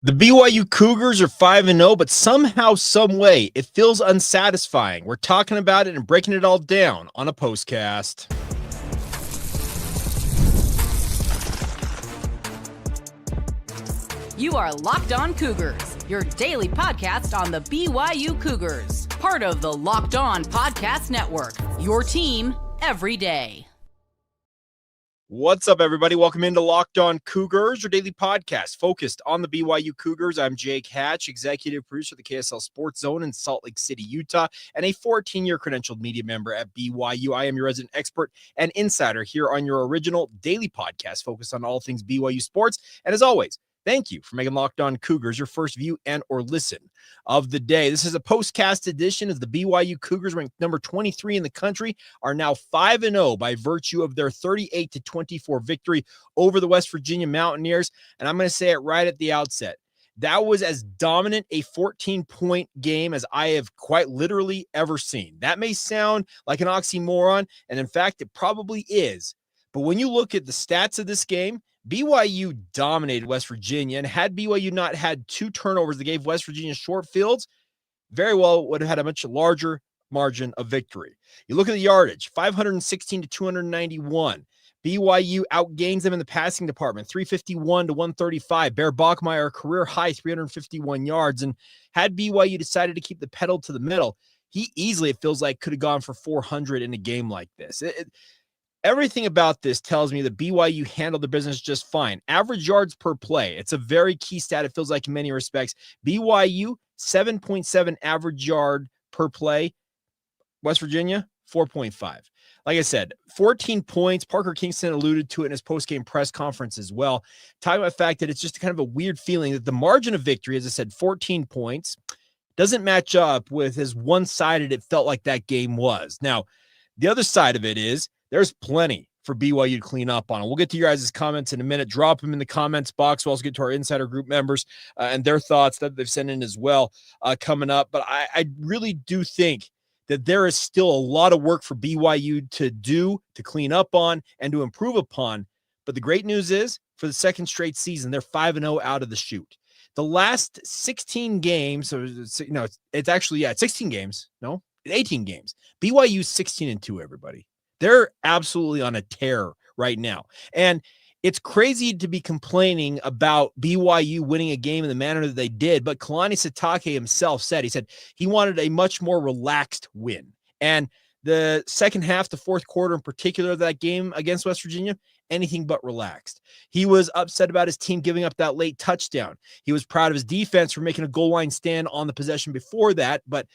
The BYU Cougars are 5-0, but somehow, some way, it feels unsatisfying. We're talking about it and breaking it all down on a postcast. You are Locked On Cougars, your daily podcast on the BYU Cougars, part of the Locked On Podcast Network, your team every day. What's up, everybody? Welcome into Locked On Cougars, your daily podcast focused on the BYU Cougars. I'm Jake Hatch, executive producer of the KSL Sports Zone in Salt Lake City, Utah, and a 14-year credentialed media member at BYU. I am your resident expert and insider here on your original daily podcast focused on all things BYU sports. And as always, thank you for making Locked On Cougars your first view and or listen of the day. This is a postcast edition as the BYU Cougars, ranked number 23 in the country, are now 5-0 by virtue of their 38-24 victory over the West Virginia Mountaineers. And I'm going to say it right at the outset. That was as dominant a 14-point game as I have quite literally ever seen. That may sound like an oxymoron, and in fact, it probably is. But when you look at the stats of this game, BYU dominated West Virginia, and had BYU not had two turnovers that gave West Virginia short fields, very well would have had a much larger margin of victory. You look at the yardage, 516 to 291. BYU outgains them in the passing department, 351 to 135. Bear Bachmeier, career high, 351 yards. And had BYU decided to keep the pedal to the metal, he easily, it feels like, could have gone for 400 in a game like this. Everything about this tells me that BYU handled the business just fine. Average yards per play. It's a very key stat, it feels like, in many respects. BYU, 7.7 average yard per play. West Virginia, 4.5. Like I said, 14 points. Parker Kingston alluded to it in his postgame press conference as well, talking about the fact that it's just kind of a weird feeling that the margin of victory, as I said, 14 points, doesn't match up with as one-sided it felt like that game was. Now, the other side of it is, there's plenty for BYU to clean up on. We'll get to your guys' comments in a minute. Drop them in the comments box. We'll also get to our insider group members and their thoughts that they've sent in as well coming up. But I really do think that there is still a lot of work for BYU to do, to clean up on, and to improve upon. But the great news is, for the second straight season, they're 5-0 out of the chute. The last 16 games, so it's actually, 16 games. No, 18 games. BYU's 16-2, everybody. They're absolutely on a tear right now. And it's crazy to be complaining about BYU winning a game in the manner that they did, but Kalani Sitake himself said, he said he wanted a much more relaxed win. And the second half, the fourth quarter in particular of that game against West Virginia, anything but relaxed. He was upset about his team giving up that late touchdown. He was proud of his defense for making a goal line stand on the possession before that, but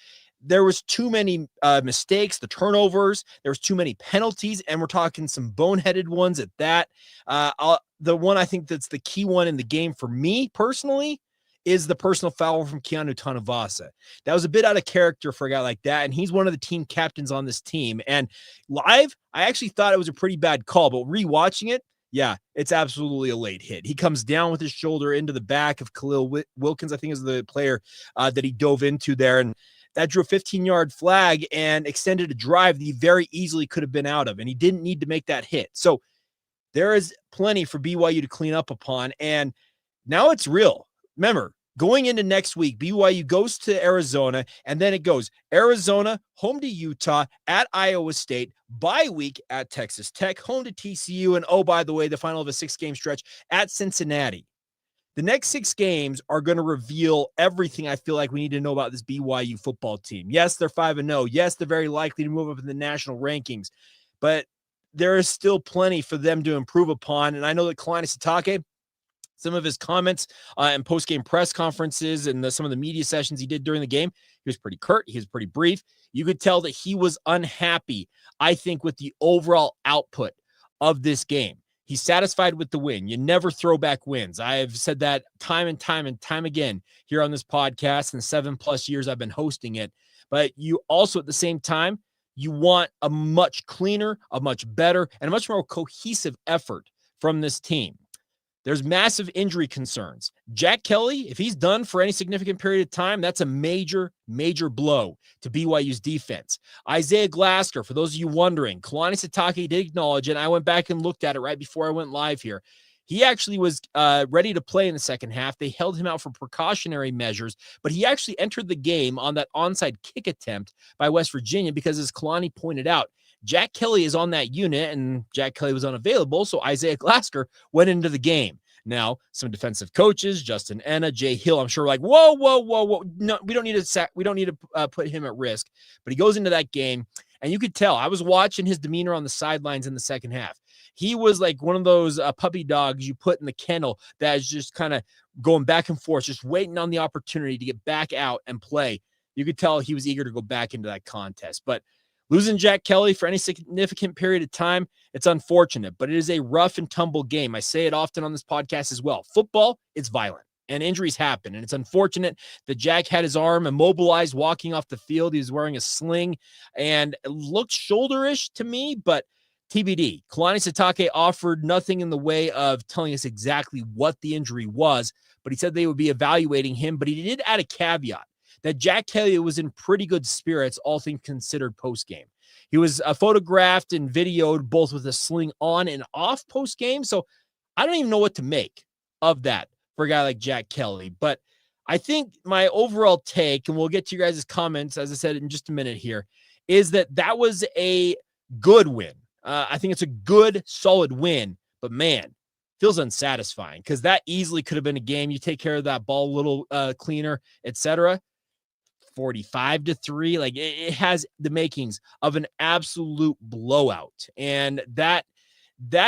there was too many mistakes, the turnovers, there was too many penalties, and we're talking some boneheaded ones at that. The one I think that's the key one in the game for me personally is the personal foul from Keanu Tanavasa. That was a bit out of character for a guy like that, and he's one of the team captains on this team. And live, I actually thought it was a pretty bad call, but rewatching it, yeah, it's absolutely a late hit. He comes down with his shoulder into the back of Khalil Wilkins, I think is the player that he dove into there, and that drew a 15-yard flag and extended a drive that he very easily could have been out of, and he didn't need to make that hit. So there is plenty for BYU to clean up upon, and now it's real. Remember, going into next week, BYU goes to Arizona, and then it goes Arizona, home to Utah, at Iowa State, bye week at Texas Tech, home to TCU, and oh, by the way, the final of a 6-game stretch at Cincinnati. The next 6 games are going to reveal everything I feel like we need to know about this BYU football team. Yes, they're 5-0. Yes, they're very likely to move up in the national rankings, but there is still plenty for them to improve upon. And I know that Kalani Sitake, some of his comments and post-game press conferences and some of the media sessions he did during the game, he was pretty curt. He was pretty brief. You could tell that he was unhappy, I think, with the overall output of this game. He's satisfied with the win. You never throw back wins. I have said that time and time again here on this podcast in the 7+ years I've been hosting it. But you also, at the same time, you want a much cleaner, a much better, and a much more cohesive effort from this team. There's massive injury concerns. Jack Kelly, if he's done for any significant period of time, that's a major, major blow to BYU's defense. Isaiah Glasker, for those of you wondering, Kalani Sitake did acknowledge it. I went back and looked at it right before I went live here. He actually was ready to play in the second half. They held him out for precautionary measures, but he actually entered the game on that onside kick attempt by West Virginia because, as Kalani pointed out, Jack Kelly is on that unit, and Jack Kelly was unavailable, so Isaiah Glasker went into the game. Now, some defensive coaches, Justin Enna, Jay Hill, I'm sure like, whoa. No, we don't need to put him at risk. But he goes into that game, and you could tell. I was watching his demeanor on the sidelines in the second half. He was like one of those puppy dogs you put in the kennel that is just kind of going back and forth, just waiting on the opportunity to get back out and play. You could tell he was eager to go back into that contest. But losing Jack Kelly for any significant period of time, it's unfortunate, but it is a rough and tumble game. I say it often on this podcast as well. Football, it's violent, and injuries happen, and it's unfortunate that Jack had his arm immobilized walking off the field. He was wearing a sling, and it looked shoulder-ish to me, but TBD. Kalani Sitake offered nothing in the way of telling us exactly what the injury was, but he said they would be evaluating him, but he did add a caveat that Jack Kelly was in pretty good spirits, all things considered, post-game. He was photographed and videoed both with a sling on and off post-game, so I don't even know what to make of that for a guy like Jack Kelly. But I think my overall take, and we'll get to your guys' comments, as I said, in just a minute here, is that was a good win. I think it's a good, solid win, but man, feels unsatisfying because that easily could have been a game. You take care of that ball a little cleaner, etc. 45-3, like it has the makings of an absolute blowout, and that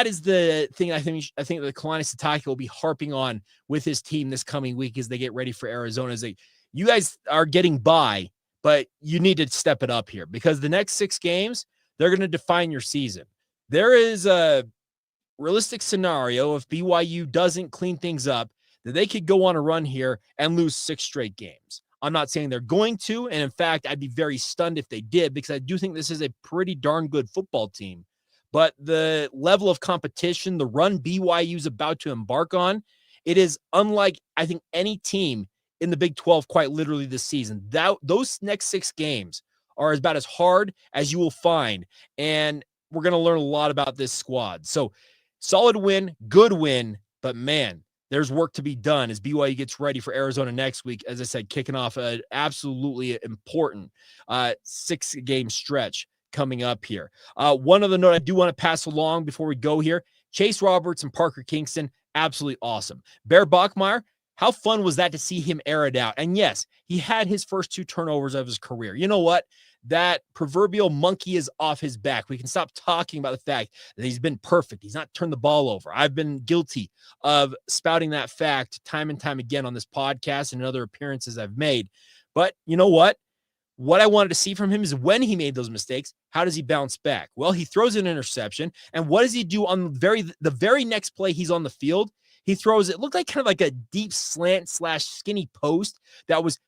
is the thing I think that Kalani Sitake will be harping on with his team this coming week as they get ready for Arizona. Is like, you guys are getting by, but you need to step it up here because the next 6 games, they're going to define your season. There is a realistic scenario if BYU doesn't clean things up that they could go on a run here and lose 6 straight games. I'm not saying they're going to, and in fact, I'd be very stunned if they did because I do think this is a pretty darn good football team. But the level of competition, the run BYU is about to embark on, it is unlike, I think, any team in the Big 12 quite literally this season. Those next 6 games are about as hard as you will find, and we're going to learn a lot about this squad. So solid win, good win, but man, there's work to be done as BYU gets ready for Arizona next week. As I said, kicking off an absolutely important 6-game stretch coming up here. One other note I do want to pass along before we go here, Chase Roberts and Parker Kingston, absolutely awesome. Bear Bachmeier, how fun was that to see him air it out? And yes, he had his first 2 turnovers of his career. You know what? That proverbial monkey is off his back. We can stop talking about the fact that he's been perfect. He's not turned the ball over. I've been guilty of spouting that fact time and time again on this podcast and in other appearances I've made. But you know what? What I wanted to see from him is when he made those mistakes, how does he bounce back? Well, he throws an interception. And what does he do on the very next play he's on the field? He throws, it looked like kind of like a deep slant / skinny post that was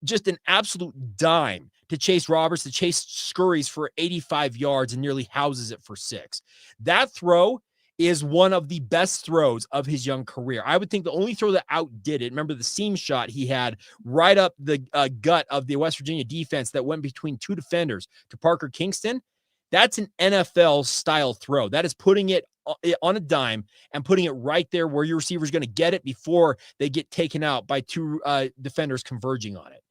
just an absolute dime to Chase Roberts. To Chase scurries for 85 yards and nearly houses it for 6. That throw is one of the best throws of his young career. I would think the only throw that outdid it, remember the seam shot he had right up the gut of the West Virginia defense that went between 2 defenders to Parker Kingston. That's an NFL style throw. That is putting it on a dime and putting it right there where your receiver is going to get it before they get taken out by 2 defenders converging on it.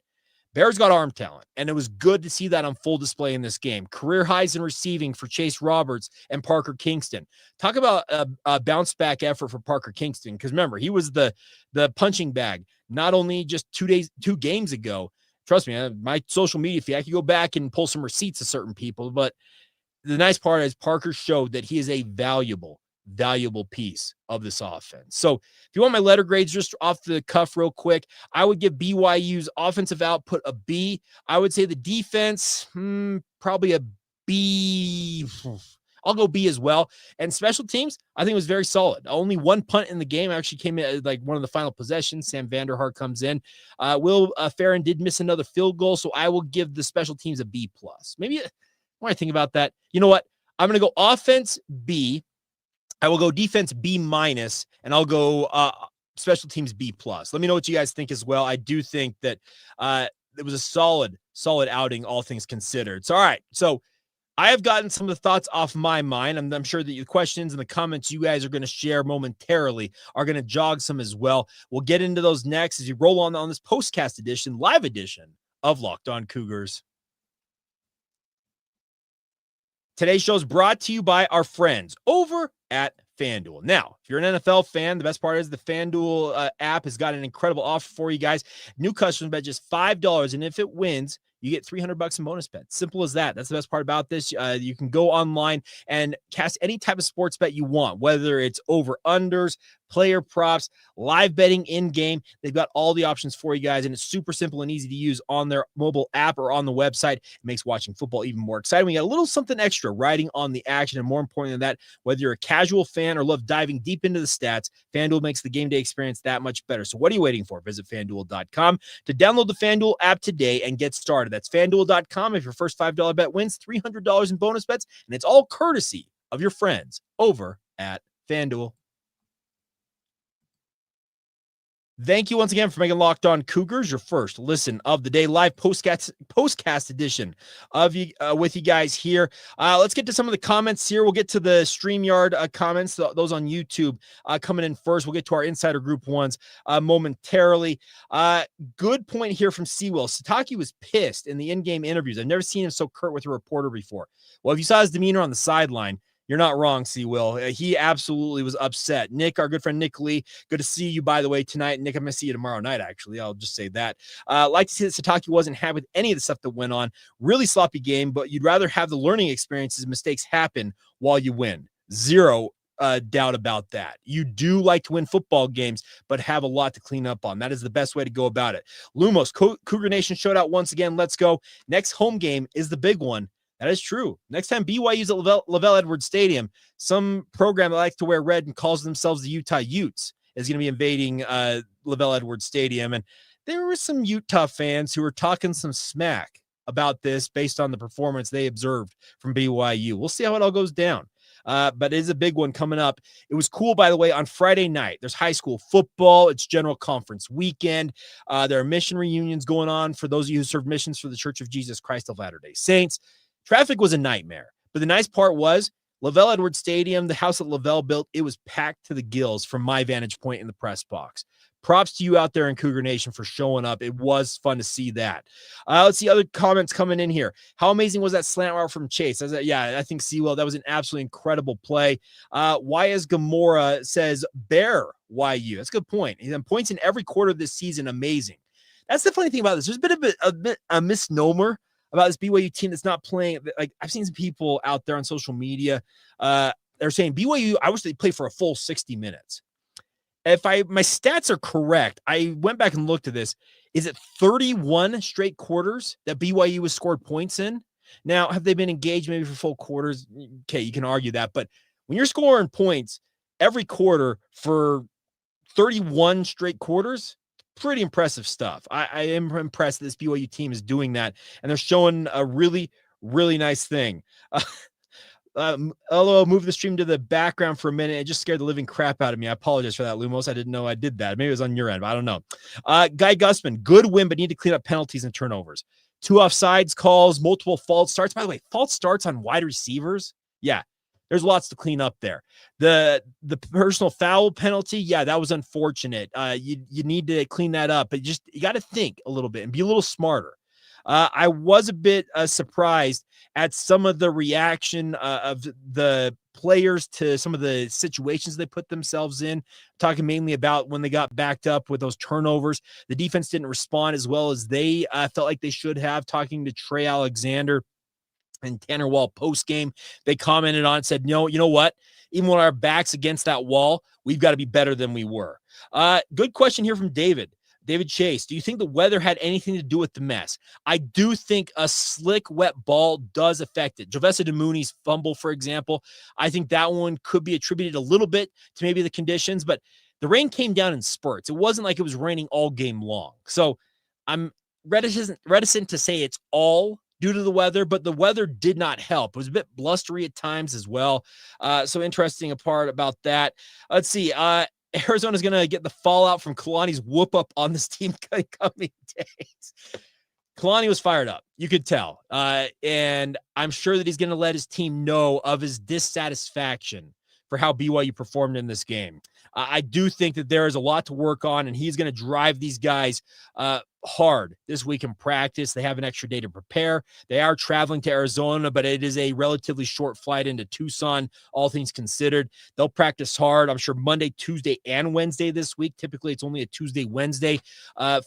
Bears got arm talent, and it was good to see that on full display in this game. Career highs in receiving for Chase Roberts and Parker Kingston. Talk about a bounce-back effort for Parker Kingston, because remember, he was the punching bag, not only just 2 games ago. Trust me, my social media feed, I could go back and pull some receipts of certain people, but the nice part is Parker showed that he is a valuable piece of this offense. So if you want my letter grades just off the cuff real quick, I would give BYU's offensive output a B. I would say the defense, probably a B. I'll go B as well. And special teams, I think it was very solid. Only 1 punt in the game actually came in like one of the final possessions. Sam Vanderhart comes in. Will Farron did miss another field goal, so I will give the special teams a B+. Maybe when I think about that, you know what? I'm going to go offense B. I will go defense B-, and I'll go special teams B+. Let me know what you guys think as well. I do think that it was a solid outing, all things considered. So, all right. So I have gotten some of the thoughts off my mind. I'm sure that the questions and the comments you guys are going to share momentarily are going to jog some as well. We'll get into those next as you roll on this postcast edition, live edition of Locked On Cougars. Today's show is brought to you by our friends over at FanDuel. Now, if you're an NFL fan, the best part is the FanDuel app has got an incredible offer for you guys. New customers bet just $5, and if it wins, you get $300 in bonus bets. Simple as that. That's the best part about this. You can go online and cast any type of sports bet you want, whether it's over-unders, player props, live betting in-game. They've got all the options for you guys, and it's super simple and easy to use on their mobile app or on the website. It makes watching football even more exciting. We got a little something extra riding on the action, and more important than that, whether you're a casual fan or love diving deep into the stats, FanDuel makes the game day experience that much better. So what are you waiting for? Visit FanDuel.com to download the FanDuel app today and get started. That's FanDuel.com. If your first $5 bet wins, $300 in bonus bets, and it's all courtesy of your friends over at FanDuel. Thank you once again for making Locked On Cougars your first listen of the day, live postcast edition of you with you guys here. Let's get to some of the comments here. We'll get to the StreamYard comments, those on YouTube coming in first. We'll get to our insider group ones momentarily. Good point here from Sewell. Sataki was pissed in the in-game interviews. I've never seen him so curt with a reporter before. Well, if you saw his demeanor on the sideline, you're not wrong, Will. He absolutely was upset. Nick, our good friend Nick Lee, good to see you, by the way, tonight. Nick, I'm going to see you tomorrow night, actually. I'll just say that. Like to see that Sataki wasn't happy with any of the stuff that went on. Really sloppy game, but you'd rather have the learning experiences, mistakes happen while you win. Zero doubt about that. You do like to win football games, but have a lot to clean up on. That is the best way to go about it. Lumos, Cougar Nation shoutout once again. Let's go. Next home game is the big one. That is true. Next time BYU's at Lavelle Edwards Stadium, some program that likes to wear red and calls themselves the Utah Utes is going to be invading Lavelle Edwards Stadium. And there were some Utah fans who were talking some smack about this based on the performance they observed from BYU. We'll see how it all goes down. But it is a big one coming up. It was cool, by the way, on Friday night. There's high school football. It's general conference weekend. There are mission reunions going on for those of you who served missions for the Church of Jesus Christ of Latter-day Saints. Traffic was a nightmare, but the nice part was Lavelle Edwards Stadium, the house that Lavelle built, it was packed to the gills from my vantage point in the press box. Props to you out there in Cougar Nation for showing up. It was fun to see that. Let's see other comments coming in here. How amazing was that slant route from Chase? I think Sewell, that was an absolutely incredible play. YS Gamora says Bear YU. That's a good point. He then points in every quarter of this season. Amazing. That's the funny thing about this. There's been a misnomer about this BYU team that's not playing. Like, I've seen some people out there on social media. They're saying BYU, I wish they play for a full 60 minutes. If my stats are correct, I went back and looked at this. Is it 31 straight quarters that BYU has scored points in? Now, have they been engaged maybe for full quarters? Okay, you can argue that. But when you're scoring points every quarter for 31 straight quarters, pretty impressive stuff. I am impressed that this BYU team is doing that, and they're showing a really, really nice thing. I'll move the stream to the background for a minute. It just scared the living crap out of me. I apologize for that, Lumos. I didn't know I did that. Maybe it was on your end, but I don't know. Guy Gusman, good win, but need to clean up penalties and turnovers. 2 offsides calls, multiple false starts. By the way, false starts on wide receivers. Yeah, there's lots to clean up there. The personal foul penalty, yeah, that was unfortunate. You need to clean that up, but you got to think a little bit and be a little smarter. I was a bit surprised at some of the reaction of the players to some of the situations they put themselves in, talking mainly about when they got backed up with those turnovers. The defense didn't respond as well as they felt like they should have. Talking to Trey Alexander and Tanner Wall post-game, they commented on it, said, no, you know what? Even when our back's against that wall, we've got to be better than we were. Good question here from David Chase. Do you think the weather had anything to do with the mess? I do think a slick, wet ball does affect it. Jovessa DeMooney's fumble, for example, I think that one could be attributed a little bit to maybe the conditions, but the rain came down in spurts. It wasn't like it was raining all game long. So I'm reticent to say it's all due to the weather, but the weather did not help. It was a bit blustery at times as well. So interesting part about that. Let's see. Arizona's going to get the fallout from Kalani's whoop up on this team coming days. Kalani was fired up. You could tell. And I'm sure that he's going to let his team know of his dissatisfaction for how BYU performed in this game. I do think that there is a lot to work on, and he's going to drive these guys hard this week in practice. They have an extra day to prepare. They are traveling to Arizona, but it is a relatively short flight into Tucson, all things considered. They'll practice hard, I'm sure, Monday, Tuesday, and Wednesday this week. Typically, it's only a Tuesday, Wednesday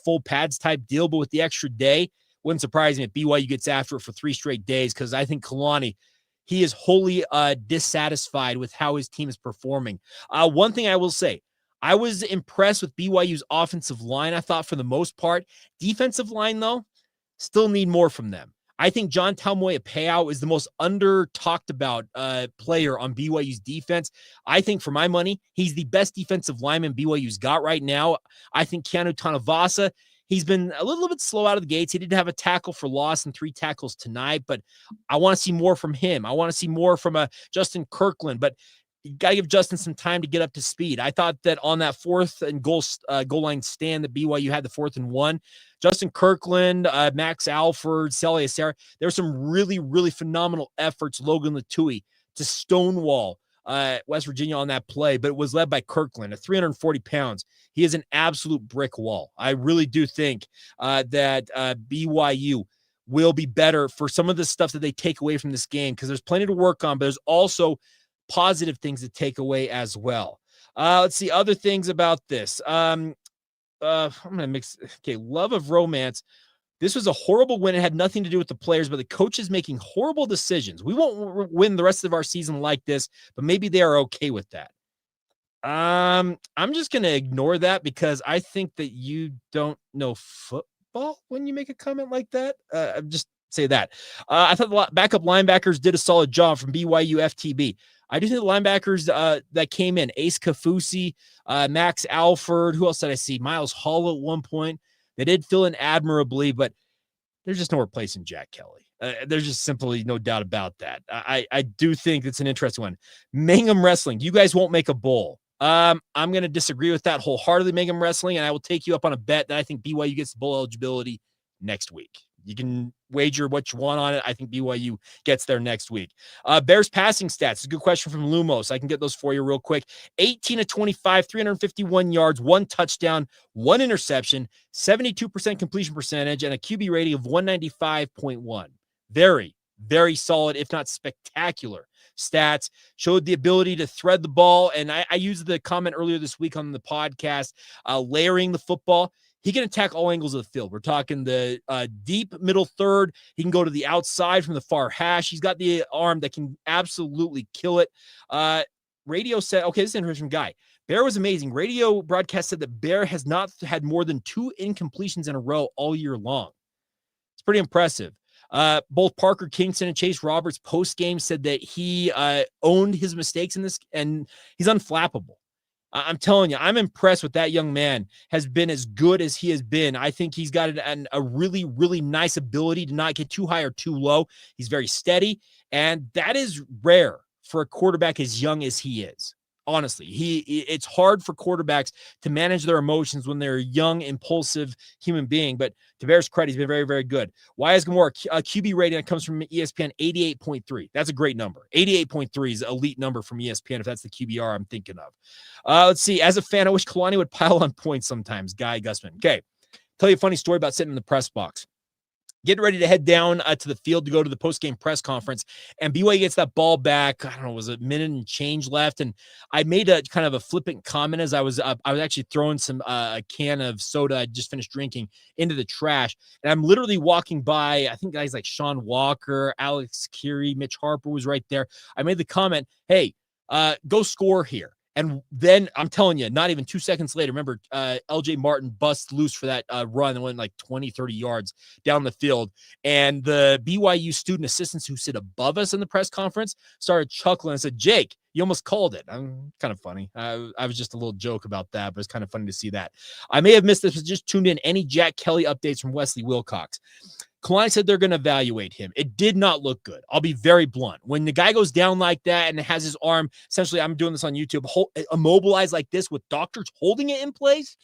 full pads type deal, but with the extra day, wouldn't surprise me if BYU gets after it for 3 straight days, because I think Kalani, he is wholly dissatisfied with how his team is performing. One thing I will say, I was impressed with BYU's offensive line, I thought, for the most part. Defensive line, though, still need more from them. I think John Talmoya-Peau is the most under-talked about player on BYU's defense. I think, for my money, he's the best defensive lineman BYU's got right now. I think Keanu Tanavasa, he's been a little bit slow out of the gates. He did have a tackle for loss and 3 tackles tonight, but I want to see more from him. I want to see more from Justin Kirkland, but you got to give Justin some time to get up to speed. I thought that on that 4th and goal line stand that BYU had, the 4th and 1, Justin Kirkland, Max Alford, Celia Sarah, there were some really, really phenomenal efforts. Logan Latui to stonewall West Virginia on that play, but it was led by Kirkland at 340 pounds. He is an absolute brick wall. I really do think that BYU will be better for some of the stuff that they take away from this game, because there's plenty to work on, but there's also positive things to take away as well. Let's see other things about this. I'm going to mix. Okay. Love of romance. This was a horrible win. It had nothing to do with the players, but the coaches making horrible decisions. We won't win the rest of our season like this, but maybe they are okay with that. I'm just going to ignore that, because I think that you don't know football when you make a comment like that. Just say that. I thought the backup linebackers did a solid job from BYU FTB. I do think the linebackers that came in, Ace Kafusi, Max Alford, who else did I see? Miles Hall at one point. They did fill in admirably, but there's just no replacing Jack Kelly. There's just simply no doubt about that. I do think it's an interesting one. Mangum Wrestling, you guys won't make a bowl. I'm going to disagree with that wholeheartedly, Mangum Wrestling, and I will take you up on a bet that I think BYU gets bowl eligibility next week. You can wager what you want on it. I think BYU gets there next week. Bears passing stats. It's a good question from Lumos. I can get those for you real quick. 18 of 25, 351 yards, 1 touchdown, 1 interception, 72% completion percentage, and a QB rating of 195.1. Very, very solid, if not spectacular stats. Showed the ability to thread the ball. And I used the comment earlier this week on the podcast, layering the football. He can attack all angles of the field. We're talking the deep middle third. He can go to the outside from the far hash. He's got the arm that can absolutely kill it. Radio said, okay, this is an interesting guy. Bear was amazing. Radio broadcast said that Bear has not had more than 2 incompletions in a row all year long. It's pretty impressive. Both Parker Kingston and Chase Roberts post-game said that he owned his mistakes in this, and he's unflappable. I'm telling you, I'm impressed with that young man. Has been as good as he has been. I think he's got a really, really nice ability to not get too high or too low. He's very steady, and that is rare for a quarterback as young as he is. Honestly, it's hard for quarterbacks to manage their emotions when they're a young, impulsive human being. But to Bear's credit, he's been very, very good. Wyatt Gamora, QB rating that comes from ESPN, 88.3. That's a great number. 88.3 is an elite number from ESPN if that's the QBR I'm thinking of. Let's see. As a fan, I wish Kalani would pile on points sometimes. Guy Gusman. Okay. Tell you a funny story about sitting in the press box. Getting ready to head down to the field to go to the post-game press conference, and BYU gets that ball back. I don't know, was it a minute and change left? And I made a kind of a flippant comment as I was actually throwing some a can of soda I just finished drinking into the trash, and I'm literally walking by. I think guys like Sean Walker, Alex Keary, Mitch Harper was right there. I made the comment, "Hey, go score here." And then I'm telling you, not even 2 seconds later, remember, LJ Martin busts loose for that run and went like 20, 30 yards down the field. And the BYU student assistants who sit above us in the press conference started chuckling and said, "Jake, you almost called it." I'm kind of funny. I was just a little joke about that, but it's kind of funny to see that. I may have missed this, but just tuned in. Any Jack Kelly updates from Wesley Wilcox? Kalani said they're going to evaluate him. It did not look good. I'll be very blunt. When the guy goes down like that and has his arm, essentially, I'm doing this on YouTube, immobilized like this with doctors holding it in place,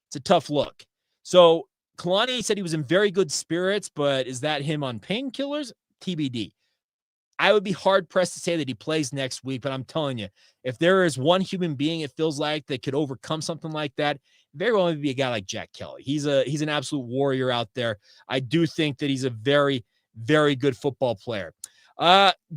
it's a tough look. So Kalani said he was in very good spirits, but is that him on painkillers? TBD. I would be hard-pressed to say that he plays next week, but I'm telling you, if there is one human being it feels like that could overcome something like that, very well maybe a guy like Jack Kelly. He's an absolute warrior out there. I do think that he's a very, very good football player.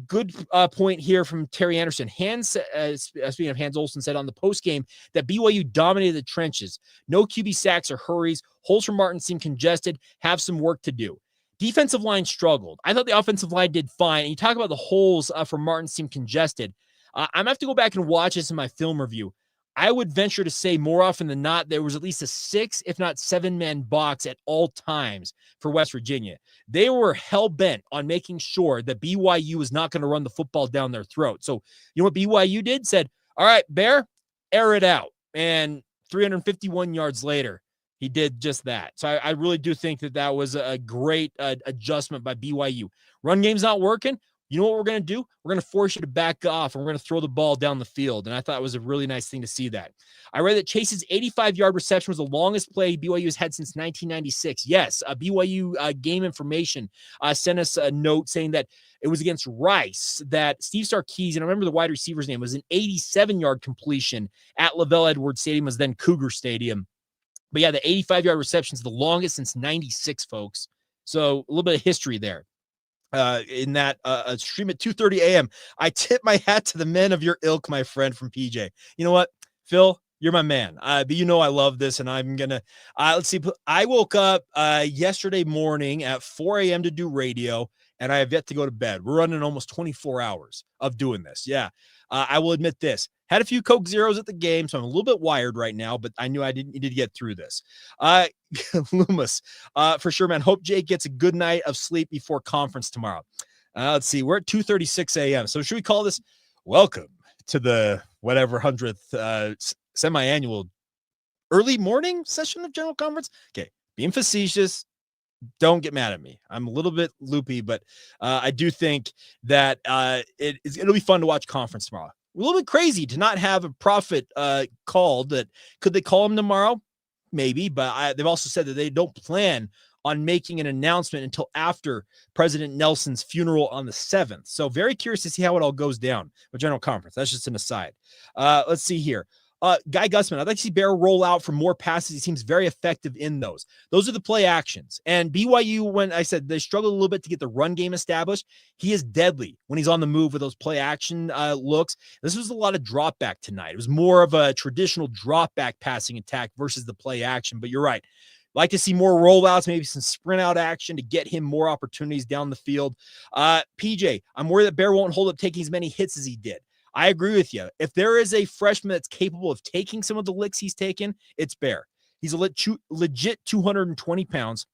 Good point here from Terry Anderson. Speaking of Hans Olsen, said on the postgame that BYU dominated the trenches. No QB sacks or hurries. Holes for Martin seem congested. Have some work to do. Defensive line struggled. I thought the offensive line did fine. And you talk about the holes for Martin seem congested. I'm going to have to go back and watch this in my film review. I would venture to say more often than not, there was at least a 6, if not 7-man box at all times for West Virginia. They were hell-bent on making sure that BYU was not going to run the football down their throat. So you know what BYU did? Said, all right, Bear, air it out. And 351 yards later, he did just that. So I really do think that was a great adjustment by BYU. Run game's not working. You know what we're going to do? We're going to force you to back off, and we're going to throw the ball down the field. And I thought it was a really nice thing to see that. I read that Chase's 85-yard reception was the longest play BYU has had since 1996. Yes, BYU Game Information sent us a note saying that it was against Rice that Steve Sarkisian, and I remember the wide receiver's name, was an 87-yard completion at Lavelle Edwards Stadium, was then Cougar Stadium. But yeah, the 85-yard reception is the longest since 96, folks. So a little bit of history there. In that stream at 2:30 a.m. I tip my hat to the men of your ilk, my friend from PJ. You know what, Phil? You're my man. But you know I love this, and I'm going to let's see. I woke up yesterday morning at 4 a.m. to do radio, and I have yet to go to bed. We're running almost 24 hours of doing this. Yeah, I will admit this. Had a few Coke Zeros at the game, so I'm a little bit wired right now, but I knew I needed to get through this. Loomis, for sure, man. Hope Jake gets a good night of sleep before conference tomorrow. Let's see. We're at 2:36 a.m. So should we call this welcome to the whatever 100th semi-annual early morning session of General Conference? Okay, being facetious. Don't get mad at me. I'm a little bit loopy, but I do think that it'll be fun to watch conference tomorrow. A little bit crazy to not have a prophet called. That could they call him tomorrow? Maybe, but they've also said that they don't plan on making an announcement until after President Nelson's funeral on the 7th. So very curious to see how it all goes down with General Conference. That's just an aside. Let's see here. Guy Gussman, I'd like to see Bear roll out for more passes. He seems very effective in those. Those are the play actions. And BYU, when I said they struggled a little bit to get the run game established, he is deadly when he's on the move with those play action looks. This was a lot of drop back tonight. It was more of a traditional drop back passing attack versus the play action. But you're right. Like to see more rollouts, maybe some sprint out action to get him more opportunities down the field. PJ, I'm worried that Bear won't hold up taking as many hits as he did. I agree with you. If there is a freshman that's capable of taking some of the licks he's taken, it's Bear. He's a legit 220 pounds.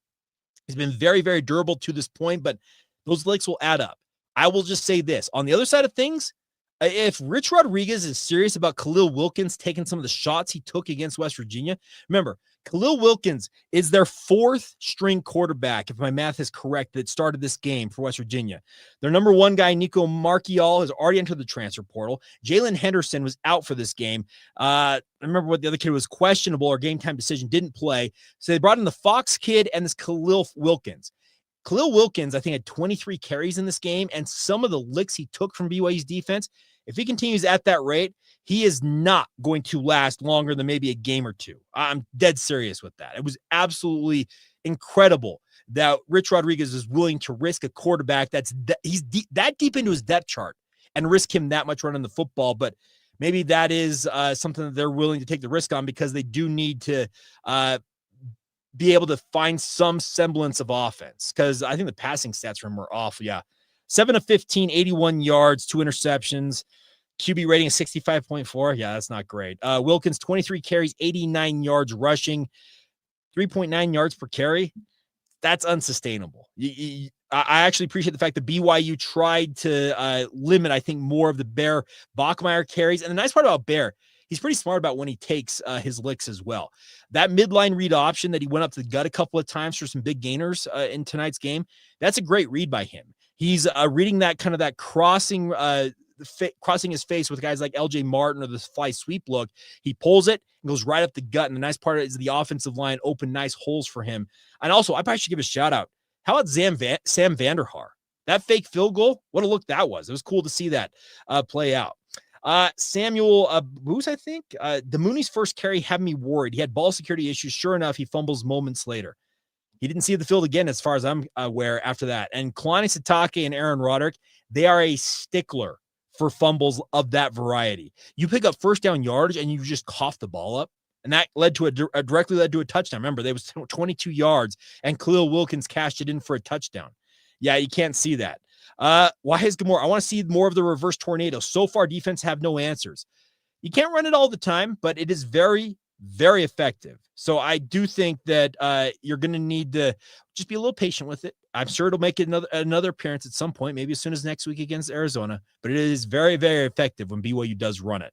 He's been very, very durable to this point, but those licks will add up. I will just say this. On the other side of things, if Rich Rodriguez is serious about Khalil Wilkins taking some of the shots he took against West Virginia, remember, Khalil Wilkins is their 4th string quarterback, if my math is correct, that started this game for West Virginia. Their number 1 guy, Nico Marchiol, has already entered the transfer portal. Jalen Henderson was out for this game. I remember what the other kid was questionable or game time decision, didn't play. So they brought in the Fox kid and this Khalil Wilkins. Khalil Wilkins, I think, had 23 carries in this game, and some of the licks he took from BYU's defense, if he continues at that rate, he is not going to last longer than maybe a game or two. I'm dead serious with that. It was absolutely incredible that Rich Rodriguez is willing to risk a quarterback he's that deep into his depth chart and risk him that much running the football. But maybe that is something that they're willing to take the risk on because they do need to be able to find some semblance of offense, because I think the passing stats for him were awful. Yeah. 7 of 15, 81 yards, 2 interceptions. QB rating is 65.4. Yeah, that's not great. Wilkins, 23 carries, 89 yards rushing, 3.9 yards per carry. That's unsustainable. I actually appreciate the fact that BYU tried to limit, I think, more of the Bear Bachmeier carries. And the nice part about Bear, he's pretty smart about when he takes his licks as well. That midline read option that he went up to the gut a couple of times for some big gainers in tonight's game, that's a great read by him. He's reading that kind of that crossing his face with guys like LJ Martin or the fly sweep look. He pulls it and goes right up the gut. And the nice part is the offensive line opened nice holes for him. And also, I probably should give a shout out. How about Sam Vanderhaar? That fake field goal, what a look that was. It was cool to see that play out. Samuel Booth, I think. The Mooney's first carry had me worried. He had ball security issues. Sure enough, he fumbles moments later. He didn't see the field again, as far as I'm aware, after that. And Kalani Sitake and Aaron Roderick, they are a stickler for fumbles of that variety. You pick up first down yardage and you just cough the ball up. And that led to directly led to a touchdown. Remember, there was 22 yards, and Khalil Wilkins cashed it in for a touchdown. Yeah, you can't see that. Why is Gamora? I want to see more of the reverse tornado. So far, defense have no answers. You can't run it all the time, but it is very, very effective. So I do think that you're going to need to just be a little patient with it. I'm sure it'll make another appearance at some point, maybe as soon as next week against Arizona, but it is very, very effective when BYU does run it.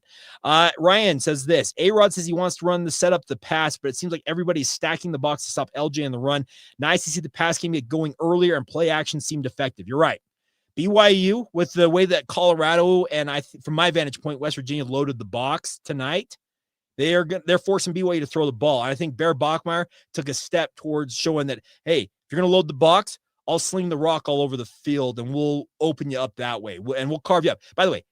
Ryan says this, A-Rod says he wants to run the setup, the pass, but it seems like everybody's stacking the box to stop LJ in the run. Nice to see the pass game get going earlier and play action seemed effective. You're right. BYU, with the way that Colorado and from my vantage point, West Virginia loaded the box tonight, they're forcing BYU to throw the ball. And I think Bear Bachmeier took a step towards showing that, hey, if you're going to load the box, I'll sling the rock all over the field and we'll open you up that way. And we'll carve you up. By the way,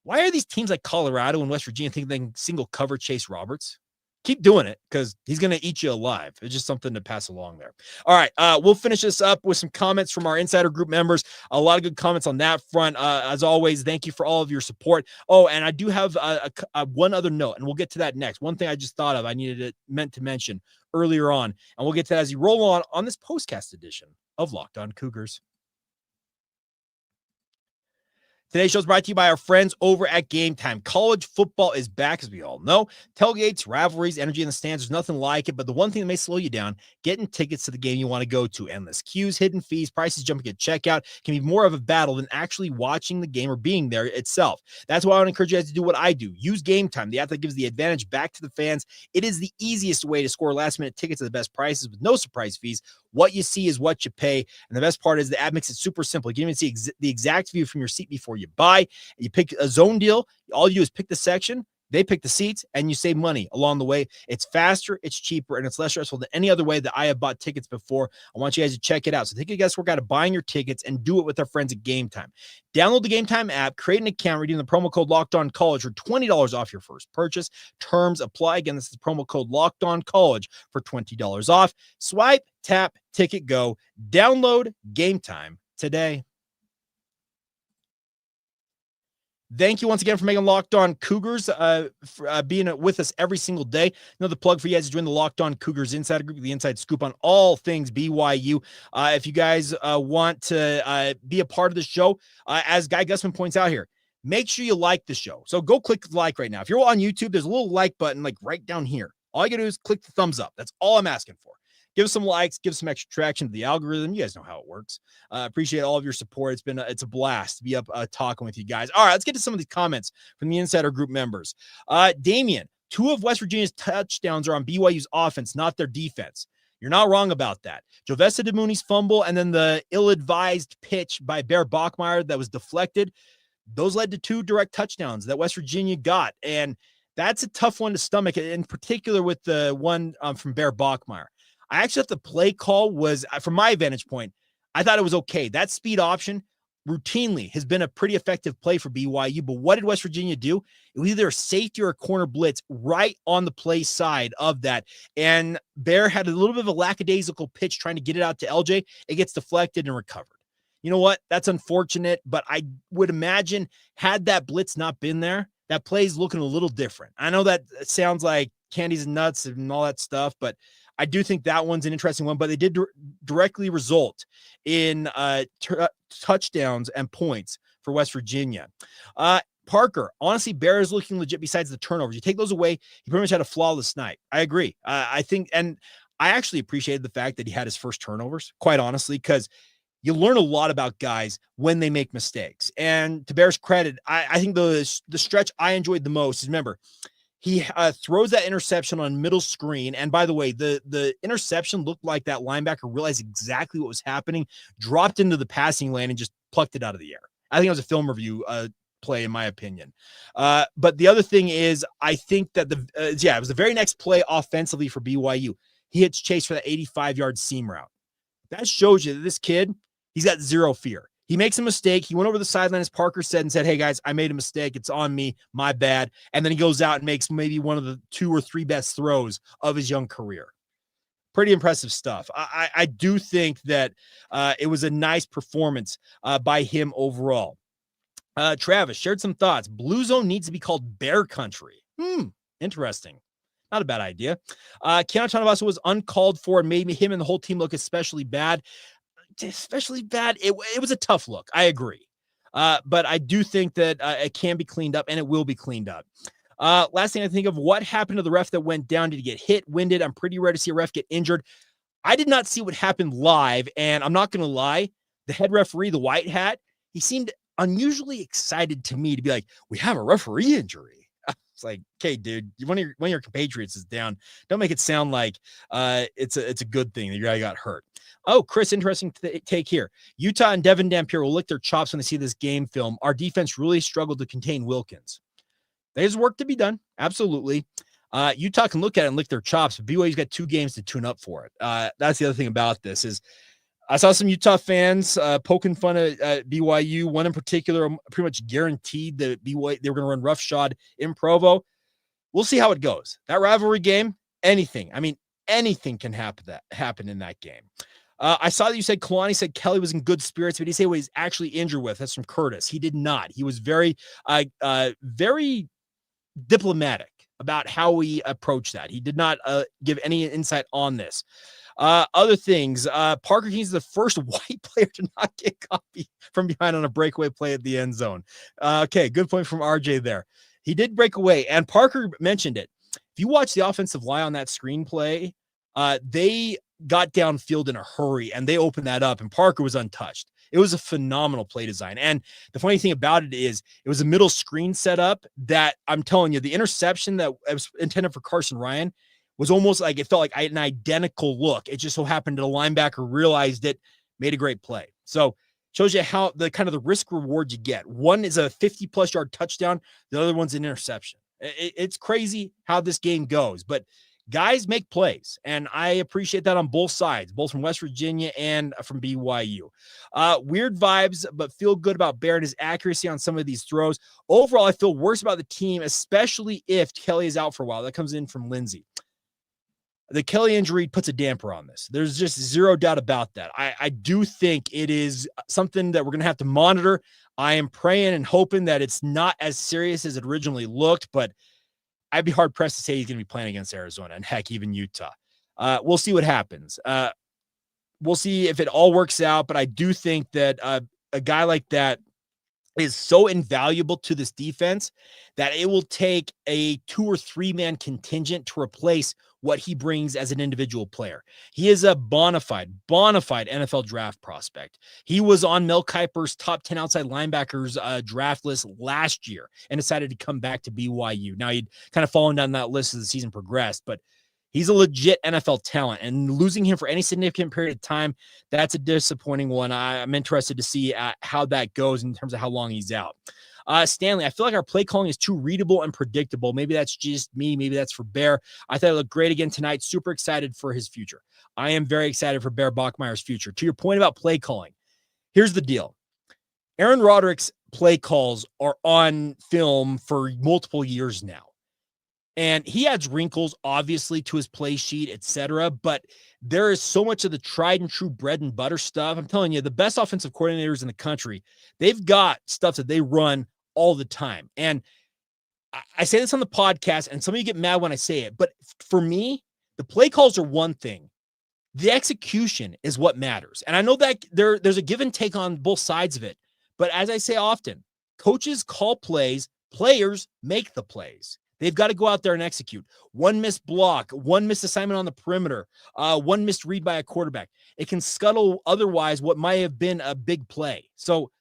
why are these teams like Colorado and West Virginia thinking they can single cover Chase Roberts? Keep doing it because he's going to eat you alive. It's just something to pass along there. All right. We'll finish this up with some comments from our insider group members. A lot of good comments on that front. As always, thank you for all of your support. Oh, and I do have one other note, and we'll get to that next. One thing I just thought of, meant to mention earlier on, and we'll get to that as you roll on this postcast edition of Locked On Cougars. Today's show is brought to you by our friends over at Game Time. College football is back, as we all know. Tailgates, rivalries, energy in the stands, there's nothing like it. But the one thing that may slow you down, getting tickets to the game you want to go to. Endless queues, hidden fees, prices jumping at checkout can be more of a battle than actually watching the game or being there itself. That's why I want to encourage you guys to do what I do. Use Game Time, the app that gives the advantage back to the fans. It is the easiest way to score last-minute tickets at the best prices with no surprise fees. What you see is what you pay. And the best part is the app makes it super simple. You can even see the exact view from your seat before you buy. You pick a zone deal. All you do is pick the section. They pick the seats, and you save money along the way. It's faster, it's cheaper, and it's less stressful than any other way that I have bought tickets before. I want you guys to check it out. So take a guesswork out of buying your tickets and do it with our friends at Game Time. Download the Game Time app, create an account, redeem the promo code LOCKEDONCollege for $20 off your first purchase. Terms apply. Again, this is the promo code LOCKEDONCollege for $20 off. Swipe, tap, ticket, go. Download Game Time today. Thank you once again for making Locked On Cougars, for being with us every single day. Another plug for you guys to join the Locked On Cougars Insider Group, the inside scoop on all things BYU. If you guys want to be a part of the show, as Guy Gusman points out here, make sure you like the show. So go click like right now. If you're on YouTube, there's a little like button like right down here. All you gotta do is click the thumbs up. That's all I'm asking for. Give us some likes, give some extra traction to the algorithm. You guys know how it works. Appreciate all of your support. It's a blast to be up talking with you guys. All right, let's get to some of these comments from the Insider Group members. Damian, 2 of West Virginia's touchdowns are on BYU's offense, not their defense. You're not wrong about that. Jovessa DeMooney's fumble and then the ill-advised pitch by Bear Bachmeier that was deflected, those led to 2 direct touchdowns that West Virginia got. And that's a tough one to stomach, in particular with the one from Bear Bachmeier. I actually thought the play call was, from my vantage point, I thought it was okay. That speed option routinely has been a pretty effective play for BYU, but what did West Virginia do? It was either a safety or a corner blitz right on the play side of that, and Bear had a little bit of a lackadaisical pitch trying to get it out to LJ. It gets deflected and recovered. You know what? That's unfortunate, but I would imagine had that blitz not been there, that play's looking a little different. I know that sounds like candies and nuts and all that stuff, but I do think that one's an interesting one, but they did directly result in touchdowns and points for West Virginia. Parker, honestly, Bear is looking legit besides the turnovers. You take those away, he pretty much had a flawless night. I agree. I think, and I actually appreciated the fact that he had his first turnovers, quite honestly, because you learn a lot about guys when they make mistakes. And to Bear's credit, I think the stretch I enjoyed the most is, remember, he throws that interception on middle screen. And by the way, the interception looked like that linebacker realized exactly what was happening, dropped into the passing lane and just plucked it out of the air. I think it was a film review play, in my opinion. But the other thing is, I think that it was the very next play offensively for BYU. He hits Chase for that 85-yard seam route. That shows you that this kid, he's got zero fear. He makes a mistake. He went over the sideline, as Parker said, and said, hey, guys, I made a mistake. It's on me. My bad. And then he goes out and makes maybe one of the 2 or 3 best throws of his young career. Pretty impressive stuff. I do think that it was a nice performance by him overall. Travis shared some thoughts. Blue Zone needs to be called Bear Country. Interesting. Not a bad idea. Keanu Tanavasu was uncalled for and made him and the whole team look especially bad. It was a tough look. I agree. But I do think that it can be cleaned up, and it will be cleaned up. Last thing I think of, what happened to the ref that went down? Did he get hit, winded? I'm pretty rare to see a ref get injured. I did not see what happened live, and I'm not going to lie. The head referee, the white hat, he seemed unusually excited to me to be like, we have a referee injury. It's like, okay, dude, one of your compatriots is down. Don't make it sound like it's a good thing that your guy got hurt. Oh, Chris, interesting take here. Utah and Devin Dampier will lick their chops when they see this game film. Our defense really struggled to contain Wilkins. There's work to be done. Absolutely. Utah can look at it and lick their chops, but BYU's got 2 games to tune up for it. That's the other thing about this is I saw some Utah fans poking fun at BYU. One in particular pretty much guaranteed that they were going to run roughshod in Provo. We'll see how it goes. That rivalry game, anything can happen in that game. I saw that you said Kalani said Kelly was in good spirits, but he said what he's actually injured with. That's from Curtis. He did not. He was very diplomatic about how we approach that. He did not give any insight on this. Other things, Parker King's the first white player to not get coffee from behind on a breakaway play at the end zone. Okay, good point from RJ there. He did break away, and Parker mentioned it. If you watch the offensive line on that screenplay, they got downfield in a hurry, and they opened that up, and Parker was untouched. It was a phenomenal play design. And the funny thing about it is it was a middle screen setup that I'm telling you, the interception that was intended for Carson Ryan was almost like it felt like an identical look. It just so happened that a linebacker realized it, made a great play. So shows you how the kind of the risk reward you get. One is a 50+ yard touchdown. The other one's an interception. It's crazy how this game goes, but guys make plays, and I appreciate that on both sides, both from West Virginia and from BYU. Weird vibes, but feel good about Bear and his accuracy on some of these throws. Overall, I feel worse about the team, especially if Kelly is out for a while. That comes in from Lindsay. The Kelly injury puts a damper on this. There's just zero doubt about that. I do think it is something that we're going to have to monitor. I am praying and hoping that it's not as serious as it originally looked, but I'd be hard-pressed to say he's going to be playing against Arizona and, heck, even Utah. We'll see what happens. We'll see if it all works out, but I do think that a guy like that is so invaluable to this defense that it will take a 2 or 3 man contingent to replace what he brings as an individual player. He is a bona fide NFL draft prospect. He was on Mel Kiper's top 10 outside linebackers draft list last year and decided to come back to BYU. Now he'd kind of fallen down that list as the season progressed, but he's a legit NFL talent, and losing him for any significant period of time, that's a disappointing one. I'm interested to see how that goes in terms of how long he's out. Stanley, I feel like our play calling is too readable and predictable. Maybe that's just me. Maybe that's for Bear. I thought it looked great again tonight. Super excited for his future. I am very excited for Bear Bachmeier's future. To your point about play calling, here's the deal. Aaron Roderick's play calls are on film for multiple years now. And he adds wrinkles, obviously, to his play sheet, etc. But there is so much of the tried and true bread and butter stuff. I'm telling you, the best offensive coordinators in the country, they've got stuff that they run all the time. And I say this on the podcast, and some of you get mad when I say it, but for me, the play calls are one thing. The execution is what matters. And I know that there's a give and take on both sides of it. But as I say often, coaches call plays, players make the plays. They've got to go out there and execute. One missed block, one missed assignment on the perimeter, one missed read by a quarterback. It can scuttle otherwise what might have been a big play. So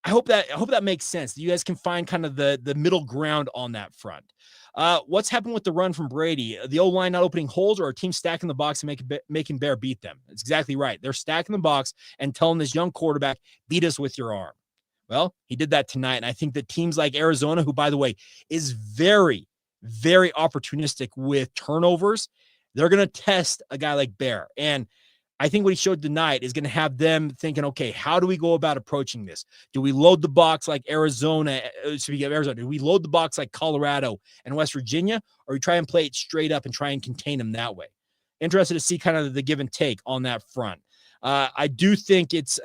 I hope that makes sense. You guys can find kind of the middle ground on that front. What's happened with the run from Brady? The O-line not opening holes, or a team stacking the box and making Bear beat them? It's exactly right. They're stacking the box and telling this young quarterback, beat us with your arm. Well, he did that tonight. And I think that teams like Arizona, who, by the way, is very, very opportunistic with turnovers, they're going to test a guy like Bear. And I think what he showed tonight is going to have them thinking, okay, how do we go about approaching this? Do we load the box like Arizona? Do we load the box like Colorado and West Virginia? Or we try and play it straight up and try and contain them that way? Interested to see kind of the give and take on that front. I do think it's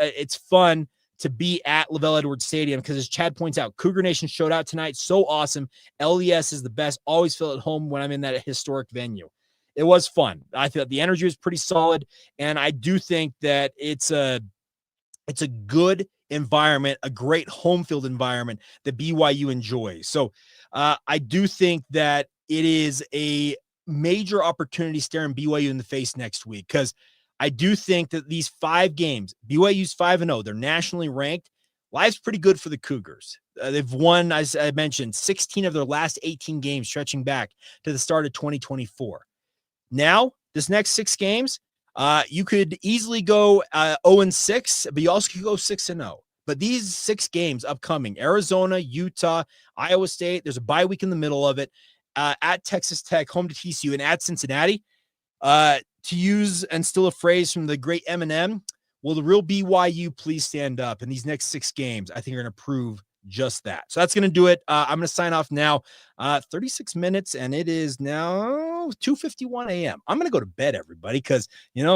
fun to be at LaVell Edwards Stadium because, as Chad points out, Cougar Nation showed out tonight. So awesome. LES is the best. Always feel at home when I'm in that historic venue. It was fun. I thought the energy was pretty solid, and I do think that it's a good environment, a great home field environment that BYU enjoys. So I do think that it is a major opportunity staring BYU in the face next week, because I do think that these 5 games, BYU's 5-0, they're nationally ranked. Life's pretty good for the Cougars. They've won, as I mentioned, 16 of their last 18 games, stretching back to the start of 2024. Now, this next 6 games, you could easily go 0-6, but you also could go 6-0. But these 6 games upcoming, Arizona, Utah, Iowa State, there's a bye week in the middle of it, at Texas Tech, home to TCU, and at Cincinnati. To use and steal a phrase from the great Eminem, will the real BYU please stand up? In these next 6 games, I think are going to prove just that. So that's going to do it. I'm going to sign off now. 36 minutes, and it is now 2:51 a.m. I'm going to go to bed, everybody, because,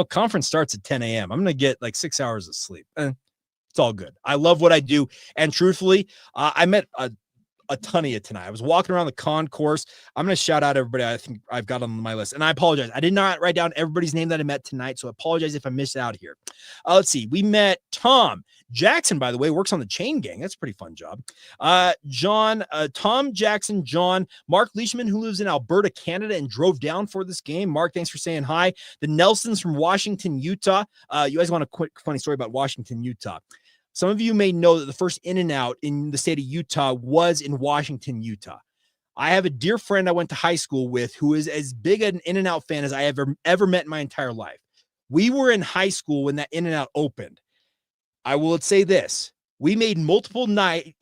conference starts at 10 a.m. I'm going to get like 6 hours of sleep. It's all good. I love what I do. And truthfully, I met a ton of you tonight. I was walking around the concourse. I'm going to shout out everybody I think I've got on my list. And I apologize. I did not write down everybody's name that I met tonight, so I apologize if I missed out here. Let's see. We met Tom Jackson, by the way, works on the Chain Gang. That's a pretty fun job. John, Tom Jackson, John, Mark Leishman, who lives in Alberta, Canada, and drove down for this game. Mark, thanks for saying hi. The Nelsons from Washington, Utah. You guys want a quick funny story about Washington, Utah? Some of you may know that the first In-N-Out in the state of Utah was in Washington, Utah. I have a dear friend I went to high school with who is as big an In-N-Out fan as I ever met in my entire life. We were in high school when that In-N-Out opened. I will say this. We made multiple night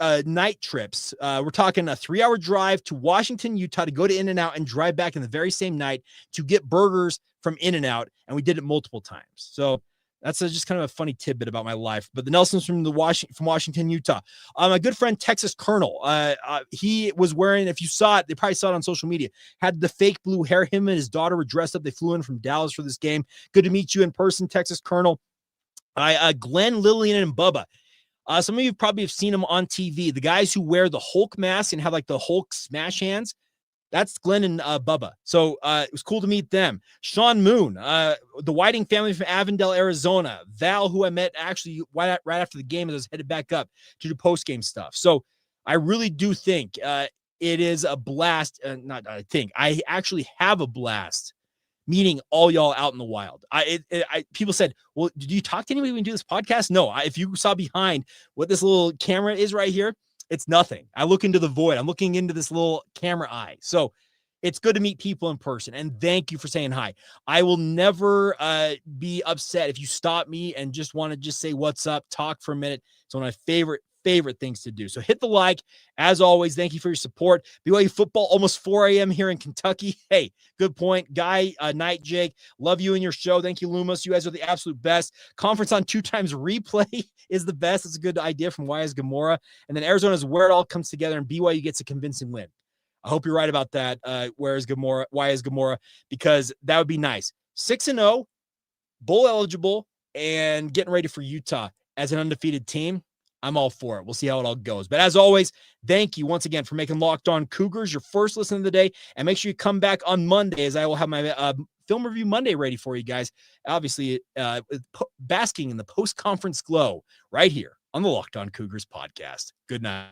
trips. We're talking a 3-hour drive to Washington, Utah to go to In-N-Out and drive back in the very same night to get burgers from In-N-Out, and we did it multiple times. So that's just kind of a funny tidbit about my life. But the Nelsons from Washington, Utah. My good friend Texas Colonel. He was wearing, if you saw it, they probably saw it on social media, had the fake blue hair. Him and his daughter were dressed up. They flew in from Dallas for this game. Good to meet you in person, Texas Colonel. Glenn, Lillian, and Bubba. Some of you probably have seen them on TV. The guys who wear the Hulk mask and have like the Hulk smash hands. That's Glenn and Bubba. So it was cool to meet them. Sean Moon, the Whiting family from Avondale, Arizona. Val, who I met actually right after the game as I was headed back up to do post-game stuff. So I really do think it is a blast. I actually have a blast meeting all y'all out in the wild. People said, well, did you talk to anybody when you do this podcast? No. If you saw behind what this little camera is right here, it's nothing. I look into the void. I'm looking into this little camera eye. So it's good to meet people in person. And thank you for saying hi. I will never be upset if you stop me and just want to just say what's up, talk for a minute. It's one of my favorite things to do. So hit the like. As always, thank you for your support. BYU football, almost 4 a.m. here in Kentucky. Hey, good point. Guy, Night, Jake, love you and your show. Thank you, Loomis. You guys are the absolute best. Conference on 2 times replay is the best. It's a good idea from Why is Gamora. And then Arizona is where it all comes together, and BYU gets a convincing win. I hope you're right about that. Why is Gamora? Because that would be nice. 6-0, bowl eligible, and getting ready for Utah as an undefeated team. I'm all for it. We'll see how it all goes. But as always, thank you once again for making Locked On Cougars your first listen of the day. And make sure you come back on Monday, as I will have my Film Review Monday ready for you guys. Obviously, basking in the post-conference glow right here on the Locked On Cougars podcast. Good night.